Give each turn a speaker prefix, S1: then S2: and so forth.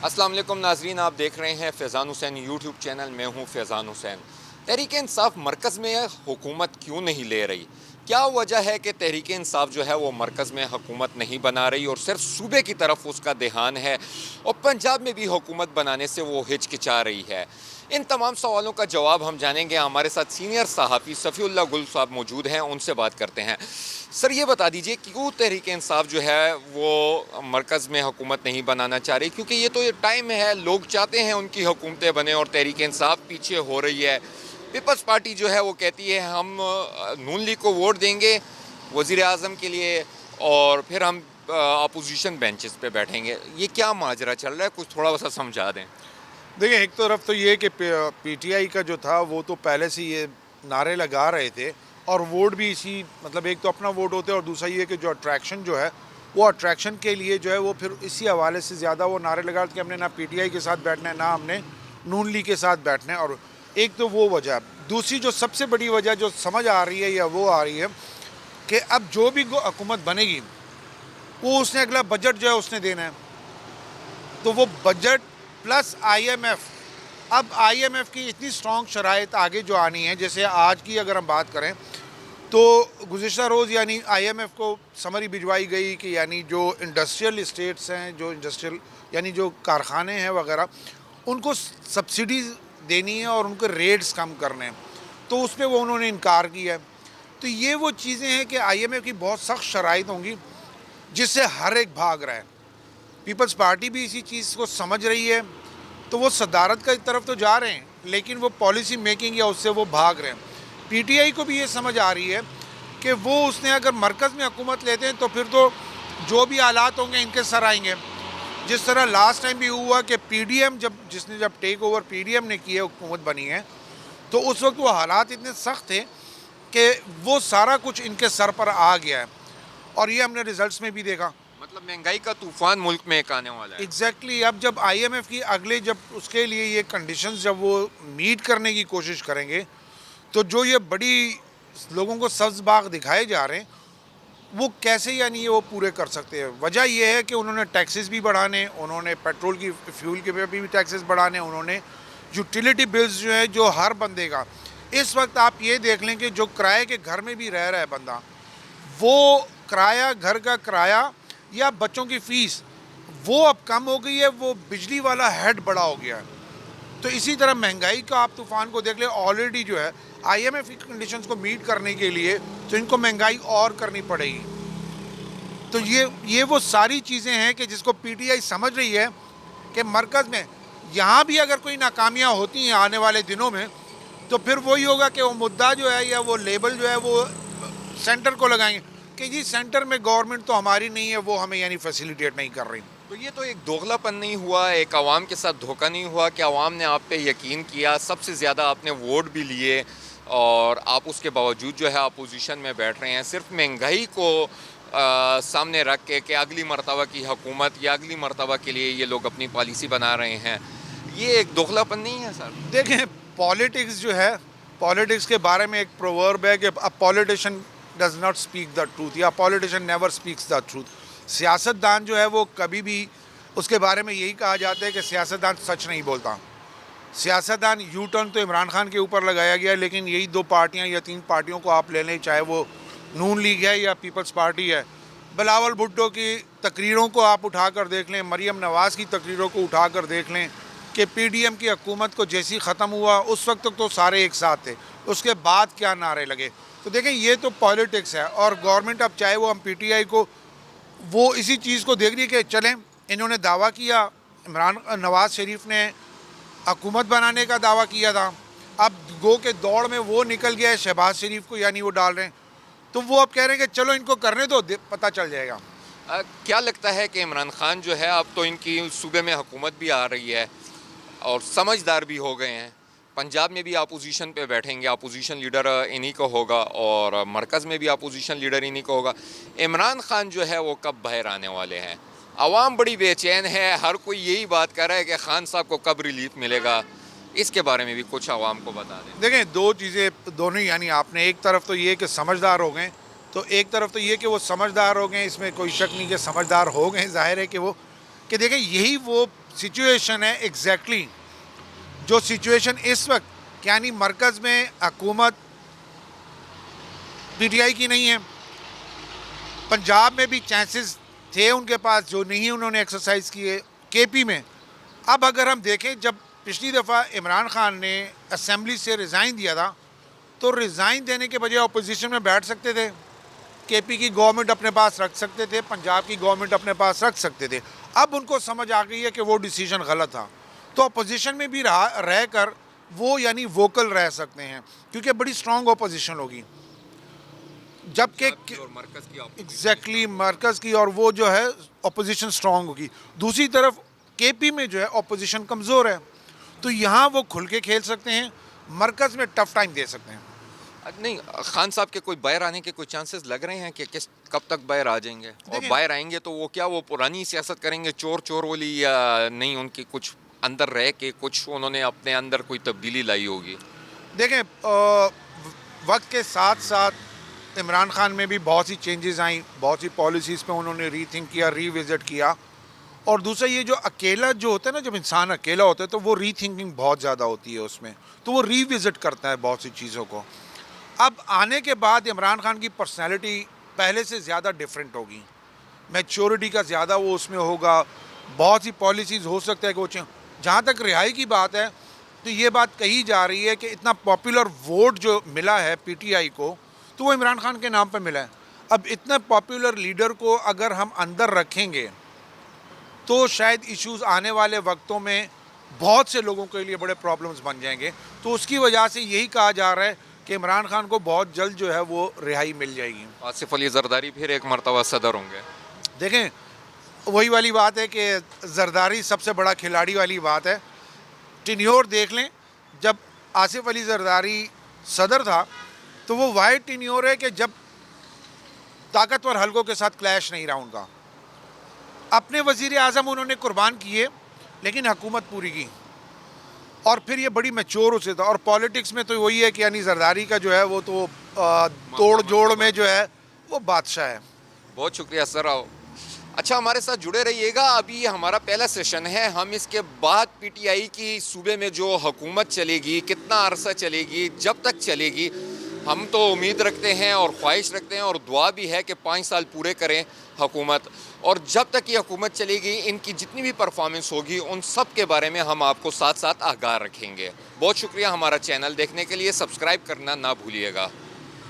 S1: अस्सलाम वालेकुम नाजरीन, आप देख रहे हैं फैज़ान हुसैन यूट्यूब चैनल। मैं हूं फैज़ान हुसैन। तहरीक इंसाफ मरकज़ में हुकूमत क्यों नहीं ले रही? क्या वजह है कि तहरीक इंसाफ जो है वो मरकज़ में हुकूमत नहीं बना रही और सिर्फ सूबे की तरफ उसका ध्यान है और पंजाब में भी हुकूमत बनाने से वो हिचकिचा रही है? इन तमाम सवालों का जवाब हम जानेंगे। हमारे साथ सीनियर सहाफ़ी सफ़ीउल्लाह गुल साहब मौजूद हैं, उनसे बात करते हैं। सर, ये बता दीजिए क्यों तहरीक इंसाफ जो है वो मरकज़ में हुकूमत नहीं बनाना चाह रही? क्योंकि ये तो टाइम है, लोग चाहते हैं उनकी हुकूमतें बने और तहरीक इंसाफ पीछे हो रही है। पीपल्स पार्टी जो है वो कहती है हम नून लीग को वोट देंगे वज़ीर आज़म के लिए और फिर हम अपोजिशन बेंचेस पे बैठेंगे। ये क्या माजरा चल रहा है, कुछ थोड़ा सा समझा दें।
S2: देखिए, एक तरफ तो ये कि पीटीआई का जो था वो तो पहले से ये नारे लगा रहे थे और वोट भी इसी मतलब एक तो अपना वोट होते हैं और दूसरा ये कि जो अट्रैक्शन जो है वो अट्रैक्शन के लिए जो है वो फिर इसी हवाले से ज़्यादा वो नारे लगा रहे थे कि हमने ना पीटीआई के साथ बैठना है, ना हमने नून लीग के साथ बैठना है। और एक तो वो वजह, दूसरी जो सबसे बड़ी वजह जो समझ आ रही है या वो आ रही है कि अब जो भी हुकूमत बनेगी वो उसने अगला बजट जो है उसने देना है, तो वो बजट प्लस आईएमएफ। अब आईएमएफ की इतनी स्ट्रॉन्ग शराइत आगे जो आनी है, जैसे आज की अगर हम बात करें तो गुज़िश्ता रोज़ यानी आईएमएफ को समरी भिजवाई गई कि यानी जो इंडस्ट्रियल स्टेट्स हैं, जो इंडस्ट्रियल यानी जो कारखाने हैं वगैरह, उनको सब्सिडीज़ देनी है और उनके रेट्स कम करने हैं, तो उस पर वो उन्होंने इनकार किया है। तो ये वो चीज़ें हैं कि आईएमएफ की बहुत सख्त शराइत होंगी जिससे हर एक भाग रहा है। पीपल्स पार्टी भी इसी चीज़ को समझ रही है, तो वो सदारत की तरफ तो जा रहे हैं लेकिन वो पॉलिसी मेकिंग या उससे वो भाग रहे हैं। पीटीआई को भी ये समझ आ रही है कि वो उसने अगर मरकज़ में हुकूमत लेते हैं तो फिर तो जो भी हालात होंगे इनके सर आएंगे। जिस तरह लास्ट टाइम भी हुआ कि पीडीएम जब टेक ओवर पीडीएम ने किया, हुकूमत बनी है, तो उस वक्त वो हालात इतने सख्त थे कि वो सारा कुछ इनके सर पर आ गया है और ये हमने रिजल्ट्स में भी देखा।
S1: मतलब महंगाई का तूफान मुल्क में एक आने वाला है।
S2: एग्जैक्टली अब जब आईएमएफ की अगले जब उसके लिए ये कंडीशंस जब वो मीट करने की कोशिश करेंगे, तो जो ये बड़ी लोगों को सब्ज बाग दिखाए जा रहे हैं वो कैसे यानी ये वो पूरे कर सकते हैं। वजह यह है कि उन्होंने टैक्सेस भी बढ़ाने, उन्होंने पेट्रोल की फ्यूल के पे भी टैक्सेस बढ़ाने, उन्होंने यूटिलिटी बिल्स जो है जो हर बंदे का, इस वक्त आप ये देख लें कि जो किराए के घर में भी रह रहा है बंदा, वो किराया, घर का किराया या बच्चों की फ़ीस वो अब कम हो गई है, वो बिजली वाला हेड बड़ा हो गया है। तो इसी तरह महंगाई का आप तूफ़ान को देख ले, ऑलरेडी जो है आईएमएफ की कंडीशंस को मीट करने के लिए तो इनको महंगाई और करनी पड़ेगी। तो ये वो सारी चीज़ें हैं कि जिसको पीटीआई समझ रही है कि मरकज़ में यहाँ भी अगर कोई नाकामियाँ होती हैं आने वाले दिनों में, तो फिर वही होगा कि वो मुद्दा जो है या वो लेबल जो है वो सेंटर को लगाएंगे कि जी सेंटर में गवर्नमेंट तो हमारी नहीं है, वो हमें यानी फैसिलिटेट नहीं कर रही।
S1: तो ये तो एक दोगलापन नहीं हुआ, एक आवाम के साथ धोखा नहीं हुआ कि आवाम ने आप पे यकीन किया, सबसे ज़्यादा आपने वोट भी लिए और आप उसके बावजूद जो है अपोजिशन में बैठ रहे हैं सिर्फ महंगाई को सामने रख के कि अगली मरतबा की हुकूमत या अगली मरतबा के लिए ये लोग अपनी पॉलिसी बना रहे हैं। ये एक दोगलापन नहीं है सर?
S2: देखें, पॉलिटिक्स जो है, पॉलिटिक्स के बारे में एक प्रोवर्ब है कि a politician does not speak the truth या politician never speaks the truth. सियासतदान जो है वो कभी भी, उसके बारे में यही कहा जाता है कि सियासतदान सच नहीं बोलता। सियासतदान यू टर्न तो इमरान खान के ऊपर लगाया गया, लेकिन यही दो पार्टियां या तीन पार्टियों को आप ले लें, चाहे वो नून लीग है या पीपल्स पार्टी है, बिलावल भुट्टो की तकरीरों को आप उठा कर देख लें, मरीम नवाज़ की तकरीरों को उठा कर देख लें कि पीडीएम की हुकूमत को जैसी ख़त्म हुआ उस वक्त तक तो सारे एक साथ थे, उसके बाद क्या नारे लगे। तो देखें, ये तो पॉलिटिक्स है और गवर्नमेंट अब चाहे वो हम पीटीआई को वो इसी चीज़ को देख रही है कि चलें, इन्होंने दावा किया, इमरान नवाज़ शरीफ ने हुकूमत बनाने का दावा किया था, अब गो के दौड़ में वो निकल गया है शहबाज शरीफ को यानी वो डाल रहे हैं, तो वो अब कह रहे हैं कि चलो इनको करने दो, पता चल जाएगा।
S1: क्या लगता है कि इमरान खान जो है अब तो इनकी सूबे में हुकूमत भी आ रही है और समझदार भी हो गए हैं, पंजाब में भी अपोजिशन पे बैठेंगे, अपोजिशन लीडर इन्हीं को होगा और मरकज़ में भी अपोजिशन लीडर इन्हीं को होगा। इमरान खान जो है वो कब बाहर आने वाले हैं? आवाम बड़ी बेचैन है, हर कोई यही बात कर रहा है कि खान साहब को कब रिलीफ मिलेगा। इसके बारे में भी कुछ आवाम को बता दें।
S2: देखें, दो चीज़ें दोनों ही, यानी आपने एक तरफ तो ये कि समझदार हो गए, तो एक तरफ तो ये कि वो समझदार हो गए, इसमें कोई शक नहीं कि समझदार हो गए। ज़ाहिर है कि वो कि देखें, यही वो सिचुएशन है एग्जैक्टली जो सिचुएशन इस वक्त यानी मरकज़ में हुकूमत पीटीआई की नहीं है, पंजाब में भी चांसेस थे उनके पास जो नहीं उन्होंने एक्सरसाइज किए, केपी में। अब अगर हम देखें, जब पिछली दफ़ा इमरान खान ने असेंबली से रिज़ाइन दिया था तो रिज़ाइन देने के बजाय अपोजिशन में बैठ सकते थे, केपी की गवर्नमेंट अपने पास रख सकते थे, पंजाब की गवर्नमेंट अपने पास रख सकते थे। अब उनको समझ आ गई है कि वो डिसीजन गलत था, तो अपोजिशन में भी रह कर वो यानी वोकल रह सकते हैं, क्योंकि बड़ी स्ट्रॉन्ग अपोजिशन होगी जबकि एग्जैक्टली मरकज़ की, और वो जो है अपोजिशन स्ट्रॉन्ग होगी। दूसरी तरफ केपी में जो है अपोजिशन कमज़ोर है, तो यहाँ वो खुल के खेल सकते हैं, मरकज़ में टफ टाइम दे सकते हैं।
S1: नहीं, खान साहब के कोई बाहर आने के कोई चांसेस लग रहे हैं कि कब तक बाहर आ जाएंगे, और बाहर आएंगे तो वो क्या वो पुरानी सियासत करेंगे चोर चोर वाली, या नहीं उनकी कुछ अंदर रह के कुछ उन्होंने अपने अंदर कोई तब्दीली लाई होगी?
S2: देखें, वक्त के साथ साथ इमरान खान में भी बहुत सी चेंजेस आई, बहुत सी पॉलिसीज़ पे उन्होंने रीथिंक किया, रीविज़िट किया। और दूसरा ये जो अकेला जो होता है ना, जब इंसान अकेला होता है तो वो रीथिंकिंग बहुत ज़्यादा होती है उसमें, तो वो रीविज़िट करता है बहुत सी चीज़ों को। अब आने के बाद इमरान खान की पर्सनैलिटी पहले से ज़्यादा डिफरेंट होगी, मैच्योरिटी का ज़्यादा वो उसमें होगा, बहुत सी पॉलिसीज़ हो सकता है कि वो जहाँ तक रिहाई की बात है तो ये बात कही जा रही है कि इतना पॉपुलर वोट जो मिला है पीटीआई को तो वो इमरान खान के नाम पे मिला है। अब इतना पॉपुलर लीडर को अगर हम अंदर रखेंगे तो शायद इश्यूज़ आने वाले वक्तों में बहुत से लोगों के लिए बड़े प्रॉब्लम्स बन जाएंगे, तो उसकी वजह से यही कहा जा रहा है कि इमरान खान को बहुत जल्द जो है वो रिहाई मिल जाएगी।
S1: आसिफ अली जरदारी फिर एक मरतबा सदर होंगे?
S2: देखें, वही वाली बात है कि जरदारी सबसे बड़ा खिलाड़ी वाली बात है। टेन्योर देख लें, जब आसिफ अली जरदारी सदर था तो वो वाइड टेन्योर है कि जब ताकतवर हलकों के साथ क्लैश नहीं रहा उनका। अपने वज़ीर आज़म उन्होंने कुर्बान किए लेकिन हुकूमत पूरी की, और फिर ये बड़ी मैच्योर उसे था। और पॉलिटिक्स में तो वही है कि यानी जरदारी का जो है वो तो तोड़ जोड़ में जो है वो बादशाह है।
S1: बहुत शुक्रिया सर। अच्छा, हमारे साथ जुड़े रहिएगा। अभी ये हमारा पहला सेशन है, हम इसके बाद पीटीआई की सूबे में जो हुकूमत चलेगी, कितना अरसा चलेगी, जब तक चलेगी, हम तो उम्मीद रखते हैं और ख्वाहिश रखते हैं और दुआ भी है कि 5 साल पूरे करें हुकूमत, और जब तक ये हुकूमत चलेगी इनकी जितनी भी परफॉर्मेंस होगी उन सब के बारे में हम आपको साथ साथ आगाह रखेंगे। बहुत शुक्रिया हमारा चैनल देखने के लिए, सब्सक्राइब करना ना भूलिएगा।